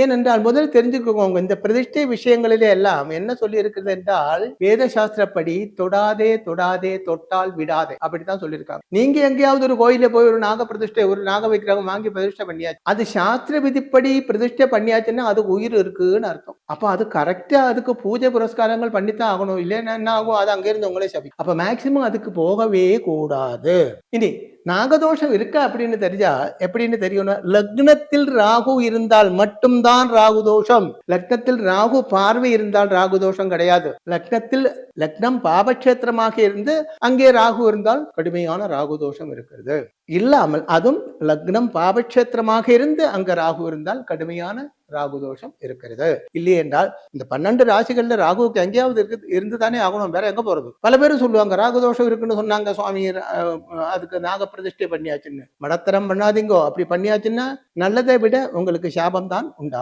ஏனென்றால் முதல் தெரிஞ்சுக்கோங்க, இந்த பிரதிஷ்டை விஷயங்களிலே எல்லாம் என்ன சொல்லி இருக்குது என்றால், வேத சாஸ்திரப்படி தொடாதே தொடாதே தொட்டால் விடாதே அப்படித்தான் சொல்லியிருக்காங்க. நீங்க எங்கேயாவது ஒரு கோயில போய் ஒரு நாக பிரதிஷ்டை, ஒரு நாக விக்கிரகம் வாங்கி பிரதிஷ்டை பண்ணியாச்சு, அது சாஸ்திர விதிப்படி பிரதிஷ்டை பண்ணியாச்சுன்னா அதுக்கு உயிர் இருக்குன்னு அர்த்தம். அப்ப அது கரெக்டா அதுக்கு பூஜை புரஸ்காரங்கள் பண்ணித்தான் ஆகணும். இல்லைன்னா என்ன ஆகும், அது அங்கிருந்து உங்களே சபி. அப்ப மேக்சிமம் அதுக்கு போகவே கூடாது. இனி நாகதோஷம் இருக்கா அப்படின்னு தெரிஞ்சா எப்படின்னு தெரியணும். லக்னத்தில் ராகு இருந்தால் மட்டும்தான் ராகு தோஷம். லக்னத்தில் ராகு பார்வை இருந்தால் ராகு தோஷம் கிடையாது. லக்னம் பாபக்ஷேத்திரமாக இருந்து அங்கே ராகு இருந்தால் கடுமையான ராகு தோஷம் இருக்கிறது. இல்லாமல் அதுவும் லக்னம் பாபக்ஷேத்திரமாக இருந்து அங்க ராகு இருந்தால் கடுமையான ராகு தோஷம் இருக்கிறது. இல்லை என்றால் இந்த 12 ராசிகள்ல ராகுவுக்கு எங்கேயாவது இருந்துதானே ஆகணும், வேற எங்க போறது? பல பேரும் சொல்லுவாங்க ராகு தோஷம் இருக்குன்னு சொன்னாங்க சுவாமி, அதுக்கு நாக பிரதிஷ்டை பண்ணியாச்சுன்னு. மடத்தரம் பண்ணாதீங்கோ. அப்படி பண்ணியாச்சுன்னா நல்லதை விட உங்களுக்கு சாபம் தான் உண்டாகும்.